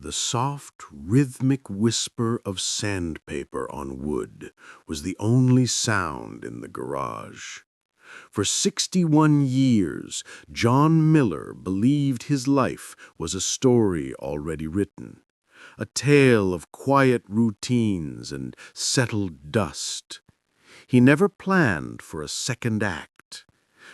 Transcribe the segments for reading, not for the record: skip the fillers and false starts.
The soft, rhythmic whisper of sandpaper on wood was the only sound in the garage. For 61 years, John Miller believed his life was a story already written, a tale of quiet routines and settled dust. He never planned for a second act,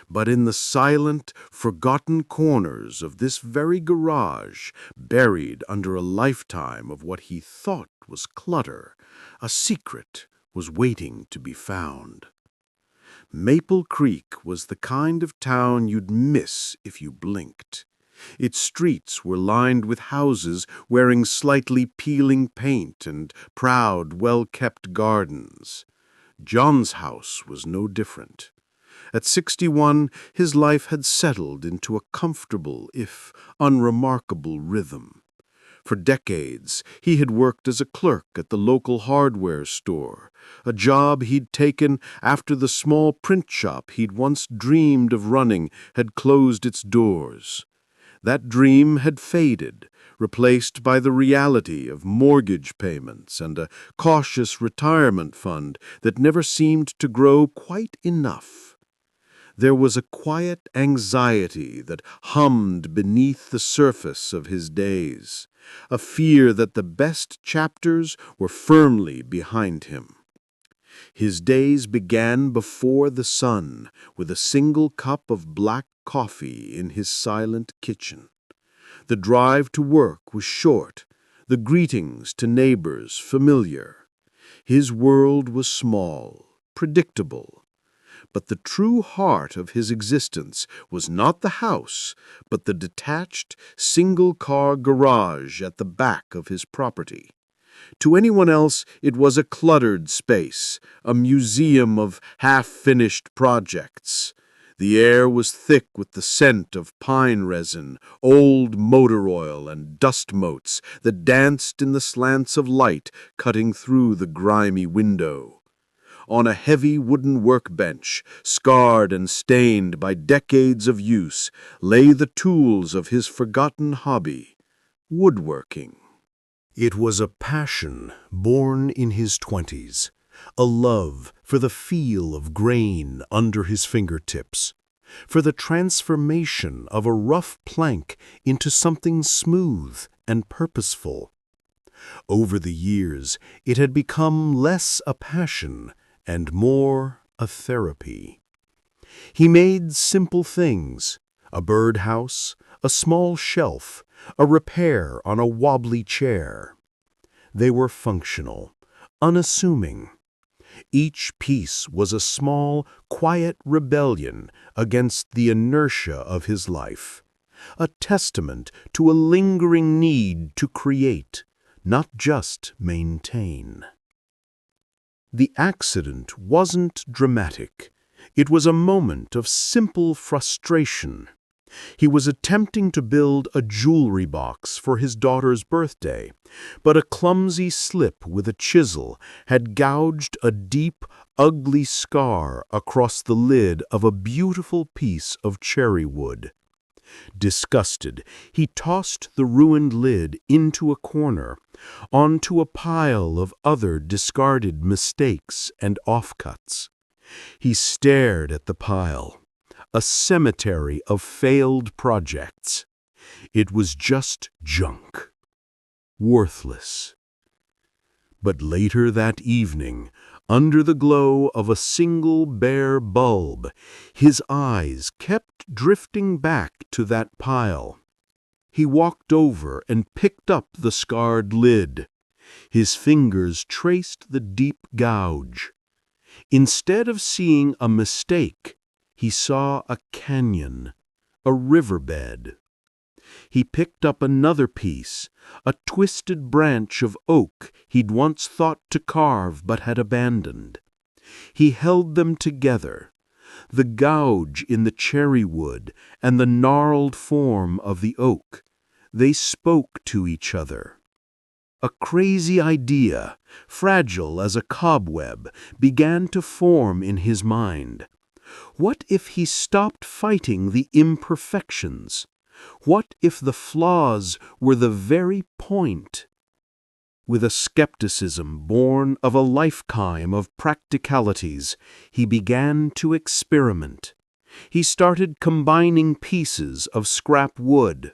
but in the silent, forgotten corners of this very garage, buried under a lifetime of what he thought was clutter, a secret was waiting to be found. Maple Creek was the kind of town you'd miss if you blinked. Its streets were lined with houses wearing slightly peeling paint and proud, well-kept gardens. John's house was no different. At 61, his life had settled into a comfortable, if unremarkable, rhythm. For decades, he had worked as a clerk at the local hardware store, a job he'd taken after the small print shop he'd once dreamed of running had closed its doors. That dream had faded, replaced by the reality of mortgage payments and a cautious retirement fund that never seemed to grow quite enough. There was a quiet anxiety that hummed beneath the surface of his days, a fear that the best chapters were firmly behind him. His days began before the sun, with a single cup of black coffee in his silent kitchen. The drive to work was short, the greetings to neighbors familiar. His world was small, predictable. But the true heart of his existence was not the house, but the detached, single-car garage at the back of his property. To anyone else, it was a cluttered space, a museum of half-finished projects. The air was thick with the scent of pine resin, old motor oil, and dust motes that danced in the slants of light cutting through the grimy window. On a heavy wooden workbench, scarred and stained by decades of use, lay the tools of his forgotten hobby, woodworking. It was a passion born in his 20s, a love for the feel of grain under his fingertips, for the transformation of a rough plank into something smooth and purposeful. Over the years, it had become less a passion and more a therapy. He made simple things, a birdhouse, a small shelf, a repair on a wobbly chair. They were functional, unassuming. Each piece was a small, quiet rebellion against the inertia of his life, a testament to a lingering need to create, not just maintain. The accident wasn't dramatic. It was a moment of simple frustration. He was attempting to build a jewelry box for his daughter's birthday, but a clumsy slip with a chisel had gouged a deep, ugly scar across the lid of a beautiful piece of cherry wood. Disgusted, he tossed the ruined lid into a corner, onto a pile of other discarded mistakes and offcuts. He stared at the pile, a cemetery of failed projects. It was just junk, worthless. But later that evening, under the glow of a single bare bulb, his eyes kept drifting back to that pile. He walked over and picked up the scarred lid. His fingers traced the deep gouge. Instead of seeing a mistake, he saw a canyon, a riverbed. He picked up another piece, a twisted branch of oak he'd once thought to carve but had abandoned. He held them together, the gouge in the cherry wood and the gnarled form of the oak. They spoke to each other. A crazy idea, fragile as a cobweb, began to form in his mind. What if he stopped fighting the imperfections? What if the flaws were the very point? With a skepticism born of a lifetime of practicalities, he began to experiment. He started combining pieces of scrap wood,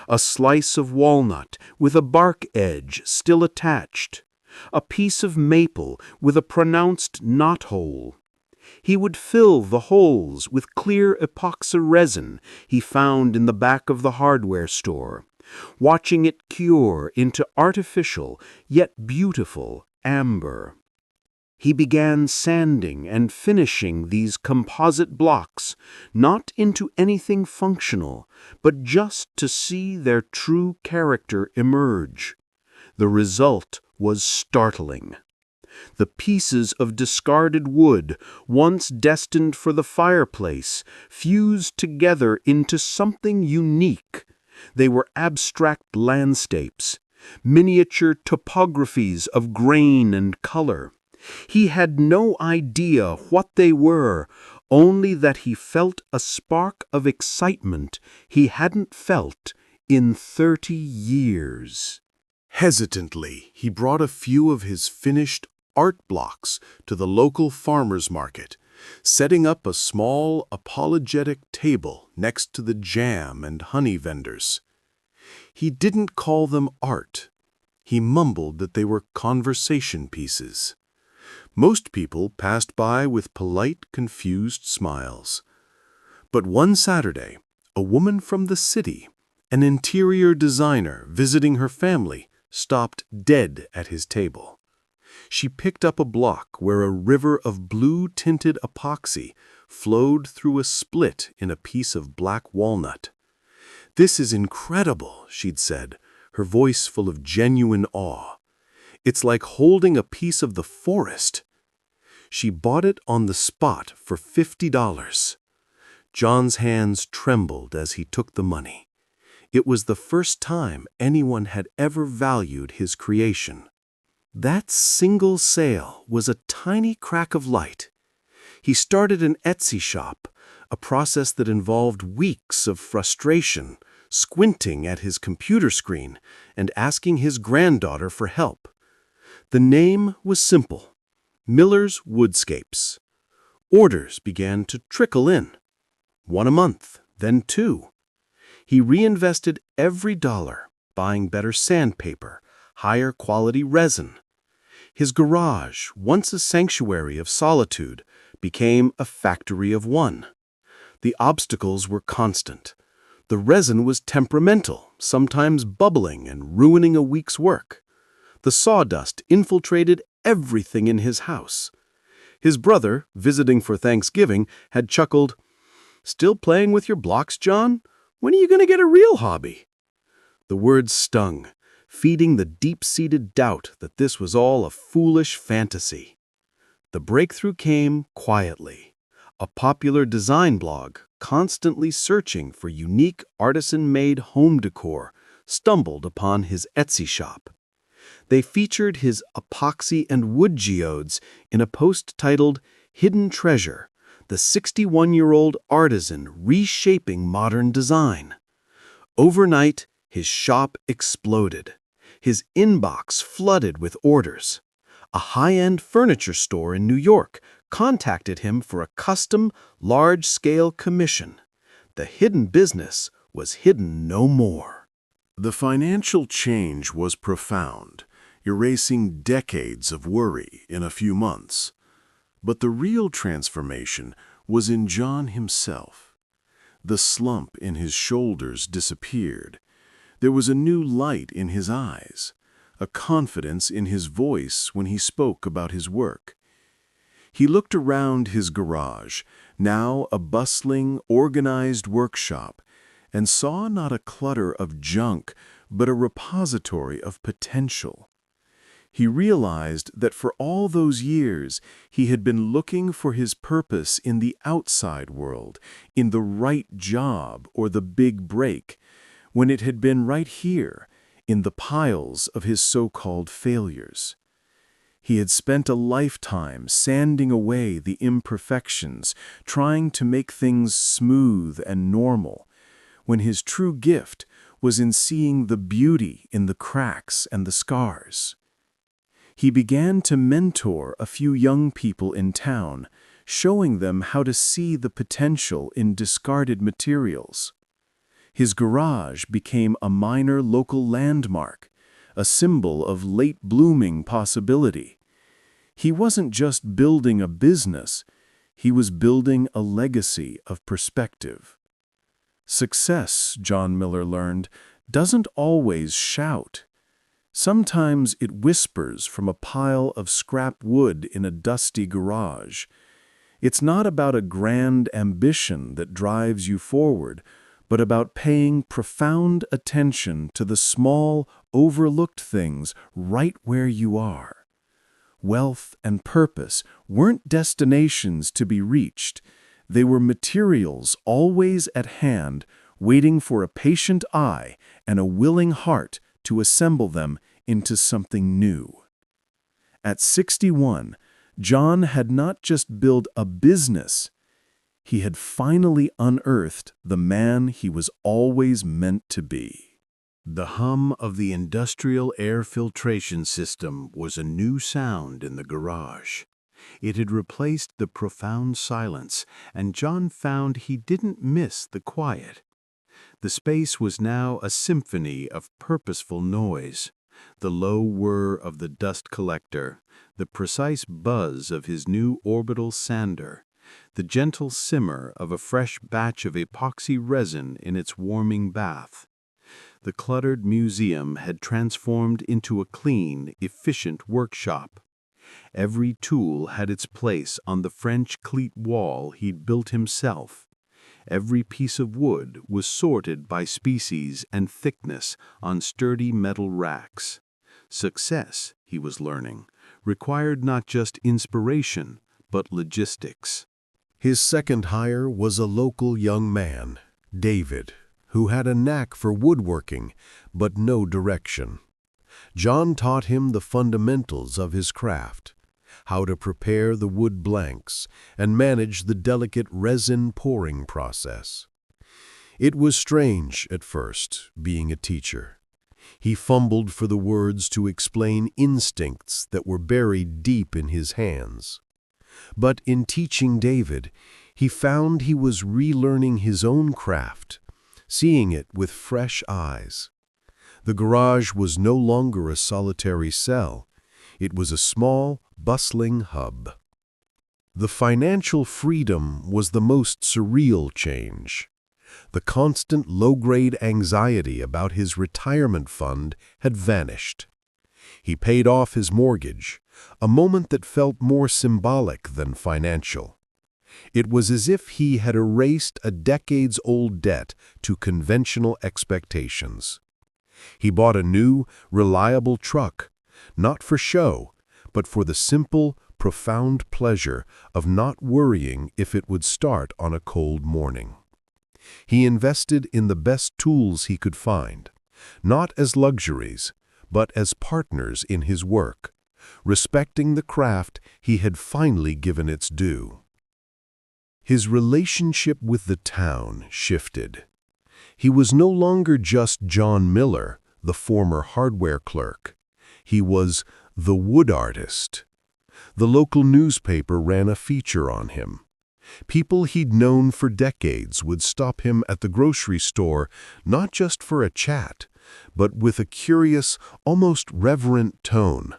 a slice of walnut with a bark edge still attached, a piece of maple with a pronounced knothole. He would fill the holes with clear epoxy resin he found in the back of the hardware store, watching it cure into artificial yet beautiful amber. He began sanding and finishing these composite blocks, not into anything functional, but just to see their true character emerge. The result was startling. The pieces of discarded wood, once destined for the fireplace, fused together into something unique. They were abstract landscapes, miniature topographies of grain and color. He had no idea what they were, only that he felt a spark of excitement he hadn't felt in 30 years. Hesitantly, he brought a few of his finished art blocks to the local farmer's market, setting up a small apologetic table next to the jam and honey vendors. He didn't call them art. He mumbled that they were conversation pieces. Most people passed by with polite, confused smiles. But one Saturday, a woman from the city, an interior designer visiting her family, stopped dead at his table. She picked up a block where a river of blue-tinted epoxy flowed through a split in a piece of black walnut. "This is incredible," she'd said, her voice full of genuine awe. "It's like holding a piece of the forest." She bought it on the spot for $50. John's hands trembled as he took the money. It was the first time anyone had ever valued his creation. That single sale was a tiny crack of light. He started an Etsy shop, a process that involved weeks of frustration, squinting at his computer screen, and asking his granddaughter for help. The name was simple: Miller's Woodscapes. Orders began to trickle in. One a month, then two. He reinvested every dollar, buying better sandpaper, higher quality resin. His garage, once a sanctuary of solitude, became a factory of one. The obstacles were constant. The resin was temperamental, sometimes bubbling and ruining a week's work. The sawdust infiltrated everything in his house. His brother, visiting for Thanksgiving, had chuckled, "Still playing with your blocks, John? When are you going to get a real hobby?" The words stung, feeding the deep-seated doubt that this was all a foolish fantasy. The breakthrough came quietly. A popular design blog, constantly searching for unique artisan-made home decor, stumbled upon his Etsy shop. They featured his epoxy and wood geodes in a post titled "Hidden Treasure," the 61-year-old artisan reshaping modern design. Overnight, his shop exploded. His inbox flooded with orders. A high-end furniture store in New York contacted him for a custom, large-scale commission. The hidden business was hidden no more. The financial change was profound, erasing decades of worry in a few months. But the real transformation was in John himself. The slump in his shoulders disappeared. There was a new light in his eyes, a confidence in his voice when he spoke about his work. He looked around his garage, now a bustling, organized workshop, and saw not a clutter of junk, but a repository of potential. He realized that for all those years he had been looking for his purpose in the outside world, in the right job or the big break, when it had been right here, in the piles of his so-called failures. He had spent a lifetime sanding away the imperfections, trying to make things smooth and normal, when his true gift was in seeing the beauty in the cracks and the scars. He began to mentor a few young people in town, showing them how to see the potential in discarded materials. His garage became a minor local landmark, a symbol of late-blooming possibility. He wasn't just building a business, he was building a legacy of perspective. Success, John Miller learned, doesn't always shout. Sometimes it whispers from a pile of scrap wood in a dusty garage. It's not about a grand ambition that drives you forward, but about paying profound attention to the small, overlooked things right where you are. Wealth and purpose weren't destinations to be reached. They were materials always at hand, waiting for a patient eye and a willing heart to assemble them into something new. At 61, John had not just built a business, he had finally unearthed the man he was always meant to be. The hum of the industrial air filtration system was a new sound in the garage. It had replaced the profound silence, and John found he didn't miss the quiet. The space was now a symphony of purposeful noise. The low whir of the dust collector, the precise buzz of his new orbital sander, the gentle simmer of a fresh batch of epoxy resin in its warming bath. The cluttered museum had transformed into a clean, efficient workshop. Every tool had its place on the French cleat wall he'd built himself. Every piece of wood was sorted by species and thickness on sturdy metal racks. Success, he was learning, required not just inspiration, but logistics. His second hire was a local young man, David, who had a knack for woodworking, but no direction. John taught him the fundamentals of his craft, how to prepare the wood blanks and manage the delicate resin pouring process. It was strange at first, being a teacher. He fumbled for the words to explain instincts that were buried deep in his hands. But in teaching David, he found he was relearning his own craft, seeing it with fresh eyes. The garage was no longer a solitary cell. It was a small, bustling hub. The financial freedom was the most surreal change. The constant low-grade anxiety about his retirement fund had vanished. He paid off his mortgage, a moment that felt more symbolic than financial. It was as if he had erased a decades-old debt to conventional expectations. He bought a new, reliable truck, not for show, but for the simple, profound pleasure of not worrying if it would start on a cold morning. He invested in the best tools he could find, not as luxuries, but as partners in his work, respecting the craft he had finally given its due. His relationship with the town shifted. He was no longer just John Miller, the former hardware clerk. He was the wood artist. The local newspaper ran a feature on him. People he'd known for decades would stop him at the grocery store not just for a chat, but with a curious, almost reverent tone,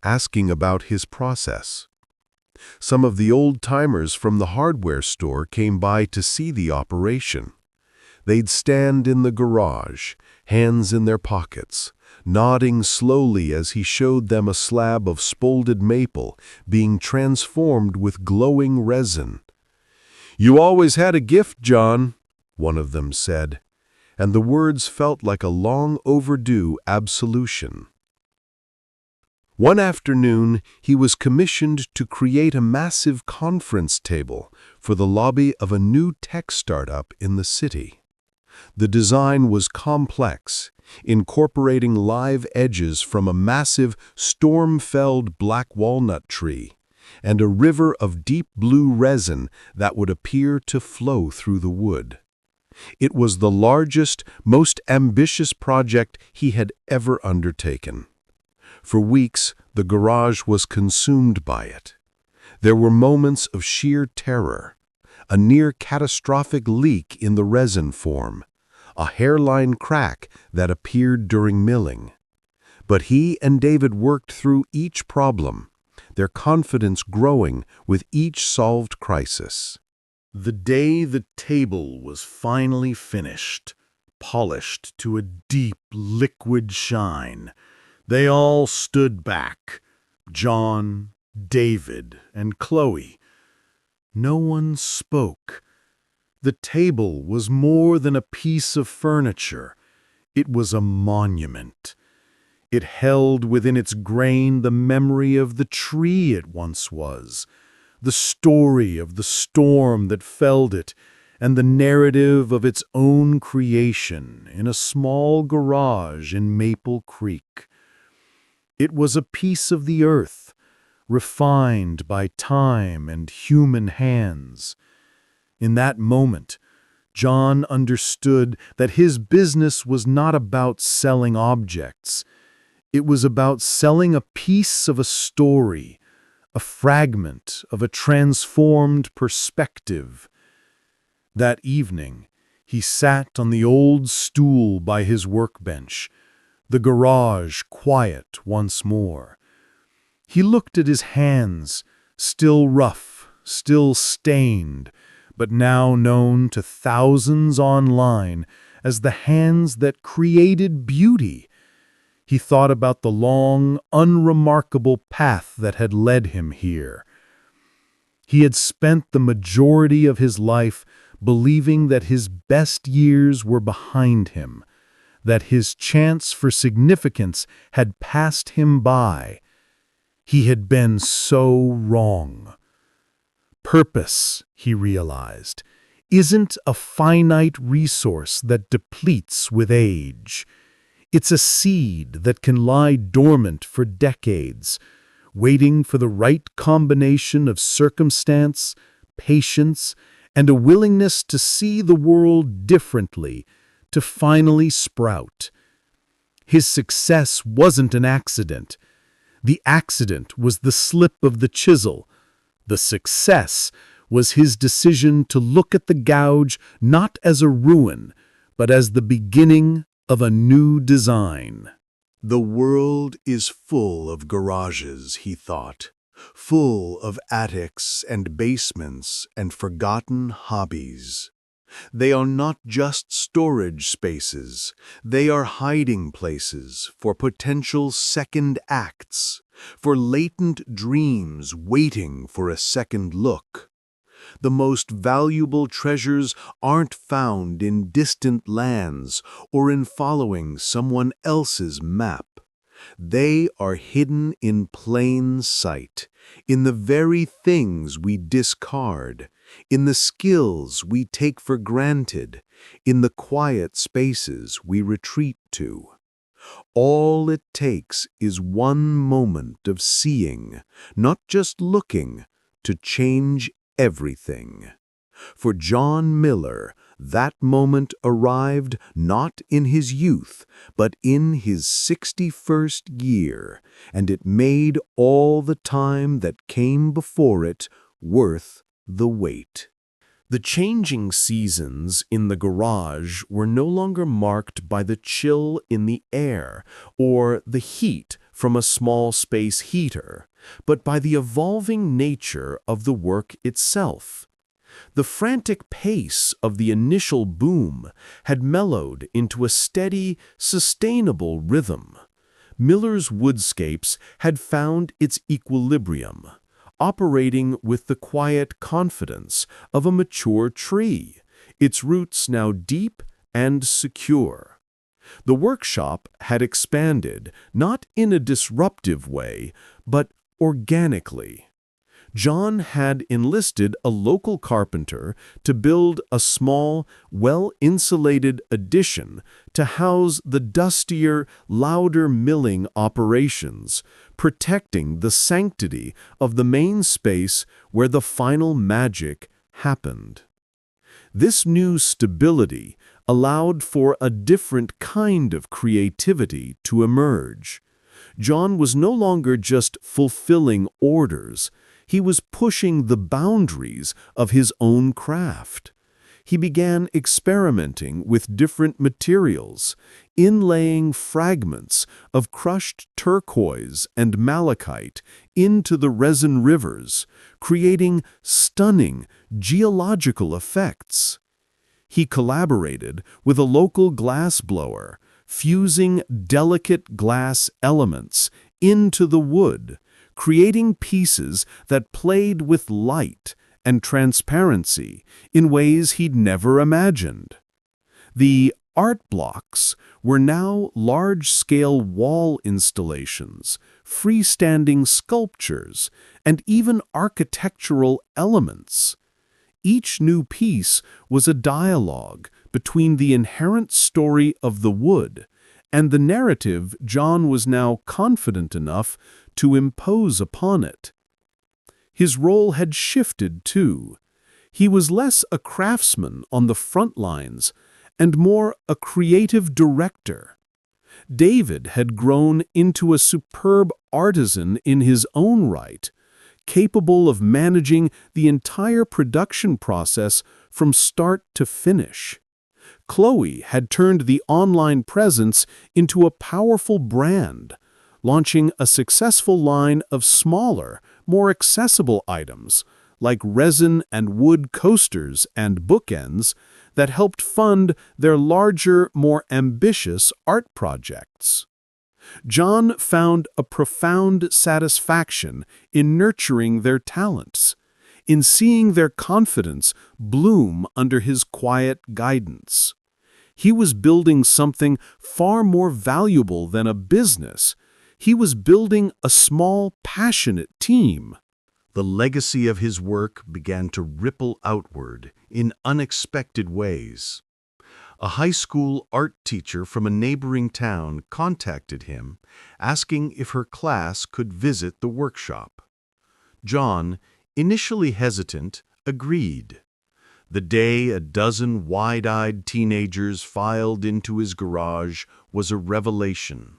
asking about his process. Some of the old-timers from the hardware store came by to see the operation. They'd stand in the garage, hands in their pockets, nodding slowly as he showed them a slab of spoulded maple being transformed with glowing resin. "You always had a gift, John," one of them said, and the words felt like a long overdue absolution. One afternoon, he was commissioned to create a massive conference table for the lobby of a new tech startup in the city. The design was complex, incorporating live edges from a massive, storm-felled black walnut tree and a river of deep blue resin that would appear to flow through the wood. It was the largest, most ambitious project he had ever undertaken. For weeks, the garage was consumed by it. There were moments of sheer terror, a near-catastrophic leak in the resin form, a hairline crack that appeared during milling. But he and David worked through each problem, their confidence growing with each solved crisis. The day the table was finally finished, polished to a deep liquid shine, they all stood back, John, David, and Chloe. No one spoke. The table was more than a piece of furniture. It was a monument. It held within its grain the memory of the tree it once was, the story of the storm that felled it, and the narrative of its own creation in a small garage in Maple Creek. It was a piece of the earth, refined by time and human hands. In that moment, John understood that his business was not about selling objects. It was about selling a piece of a story, a fragment of a transformed perspective. That evening, he sat on the old stool by his workbench, the garage quiet once more. He looked at his hands, still rough, still stained, but now known to thousands online as the hands that created beauty. He thought about the long, unremarkable path that had led him here. He had spent the majority of his life believing that his best years were behind him, that his chance for significance had passed him by. He had been so wrong. Purpose, he realized, isn't a finite resource that depletes with age. It's a seed that can lie dormant for decades, waiting for the right combination of circumstance, patience, and a willingness to see the world differently, to finally sprout. His success wasn't an accident. The accident was the slip of the chisel. The success was his decision to look at the gouge not as a ruin, but as the beginning of a new design. The world is full of garages, he thought, full of attics and basements and forgotten hobbies. They are not just storage spaces, they are hiding places for potential second acts, for latent dreams waiting for a second look. The most valuable treasures aren't found in distant lands or in following someone else's map. They are hidden in plain sight, in the very things we discard, in the skills we take for granted, in the quiet spaces we retreat to. All it takes is one moment of seeing, not just looking, to change everything. For John Miller, that moment arrived not in his youth, but in his 61st year, and it made all the time that came before it worth the wait. The changing seasons in the garage were no longer marked by the chill in the air or the heat from a small space heater, but by the evolving nature of the work itself. The frantic pace of the initial boom had mellowed into a steady, sustainable rhythm. Miller's woodscapes had found its equilibrium, operating with the quiet confidence of a mature tree, its roots now deep and secure. The workshop had expanded, not in a disruptive way, but organically. John had enlisted a local carpenter to build a small, well-insulated addition to house the dustier, louder milling operations, protecting the sanctity of the main space where the final magic happened. This new stability allowed for a different kind of creativity to emerge. John was no longer just fulfilling orders, he was pushing the boundaries of his own craft. He began experimenting with different materials, inlaying fragments of crushed turquoise and malachite into the resin rivers, creating stunning geological effects. He collaborated with a local glassblower, fusing delicate glass elements into the wood, creating pieces that played with light and transparency in ways he'd never imagined. The art blocks were now large-scale wall installations, freestanding sculptures, and even architectural elements. Each new piece was a dialogue between the inherent story of the wood and the narrative John was now confident enough to impose upon it. His role had shifted, too. He was less a craftsman on the front lines and more a creative director. David had grown into a superb artisan in his own right, capable of managing the entire production process from start to finish. Chloe had turned the online presence into a powerful brand, launching a successful line of smaller, more accessible items like resin and wood coasters and bookends that helped fund their larger, more ambitious art projects. John found a profound satisfaction in nurturing their talents, in seeing their confidence bloom under his quiet guidance. He was building something far more valuable than a business. He was building a small, passionate team. The legacy of his work began to ripple outward in unexpected ways. A high school art teacher from a neighboring town contacted him, asking if her class could visit the workshop. John, initially hesitant, agreed. The day a dozen wide-eyed teenagers filed into his garage was a revelation.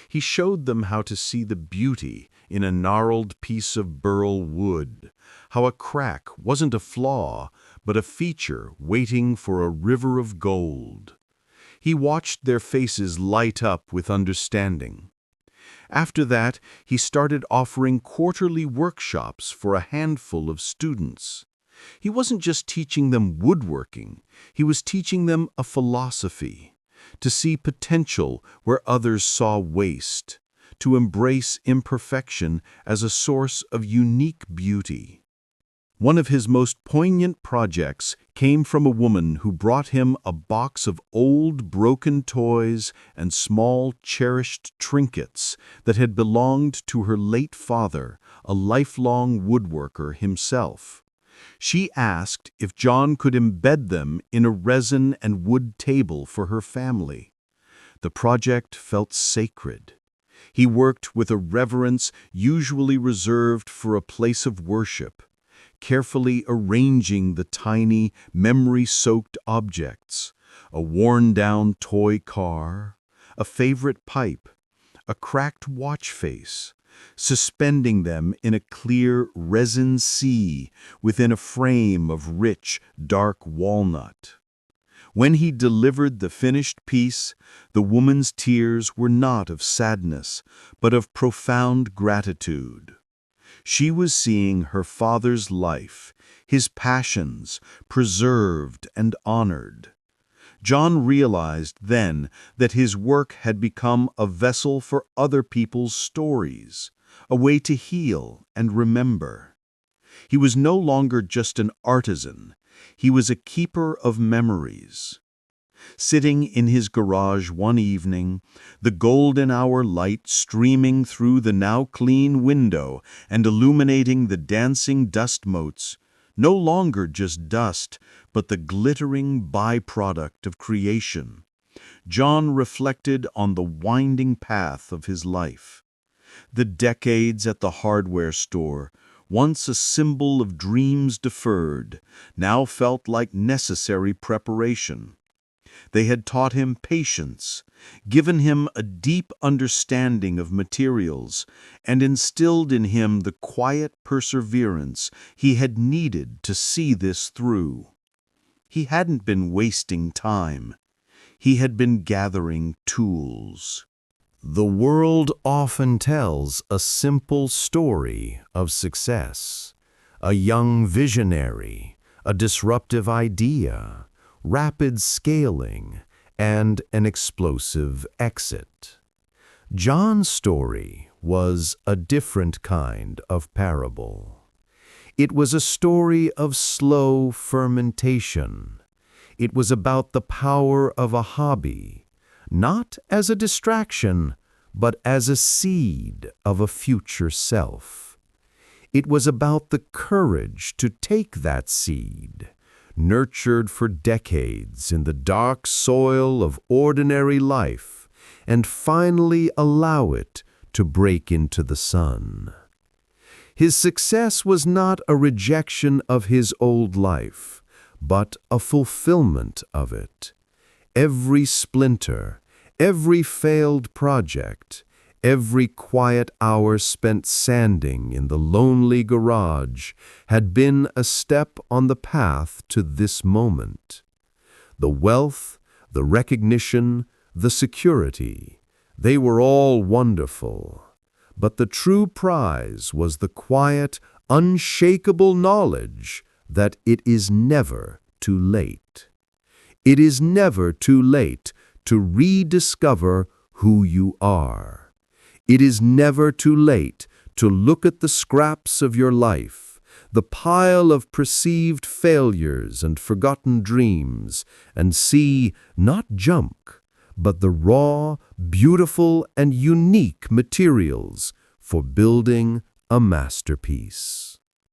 He showed them how to see the beauty in a gnarled piece of burl wood, how a crack wasn't a flaw, but a feature waiting for a river of gold. He watched their faces light up with understanding. After that, he started offering quarterly workshops for a handful of students. He wasn't just teaching them woodworking, he was teaching them a philosophy, to see potential where others saw waste, to embrace imperfection as a source of unique beauty. One of his most poignant projects came from a woman who brought him a box of old broken toys and small cherished trinkets that had belonged to her late father, a lifelong woodworker himself. She asked if John could embed them in a resin and wood table for her family. The project felt sacred. He worked with a reverence usually reserved for a place of worship, carefully arranging the tiny, memory-soaked objects, a worn-down toy car, a favorite pipe, a cracked watch face, suspending them in a clear resin sea within a frame of rich, dark walnut. When he delivered the finished piece, the woman's tears were not of sadness, but of profound gratitude. She was seeing her father's life, his passions, preserved and honored. John realized then that his work had become a vessel for other people's stories, a way to heal and remember. He was no longer just an artisan, he was a keeper of memories. Sitting in his garage one evening, the golden hour light streaming through the now clean window and illuminating the dancing dust motes, no longer just dust, but the glittering byproduct of creation, John reflected on the winding path of his life. The decades at the hardware store once a symbol of dreams deferred, now felt like necessary preparation. They had taught him patience, given him a deep understanding of materials, and instilled in him the quiet perseverance he had needed to see this through. He hadn't been wasting time. He had been gathering tools. The world often tells a simple story of success. A young visionary, a disruptive idea, rapid scaling, and an explosive exit. John's story was a different kind of parable. It was a story of slow fermentation. It was about the power of a hobby, not as a distraction, but as a seed of a future self. It was about the courage to take that seed, nurtured for decades in the dark soil of ordinary life, and finally allow it to break into the sun. His success was not a rejection of his old life, but a fulfillment of it. Every splinter, every failed project, every quiet hour spent sanding in the lonely garage had been a step on the path to this moment. The wealth, the recognition, the security, they were all wonderful. But the true prize was the quiet, unshakable knowledge that it is never too late. It is never too late to rediscover who you are. It is never too late to look at the scraps of your life, the pile of perceived failures and forgotten dreams, and see not junk, but the raw, beautiful, and unique materials for building a masterpiece.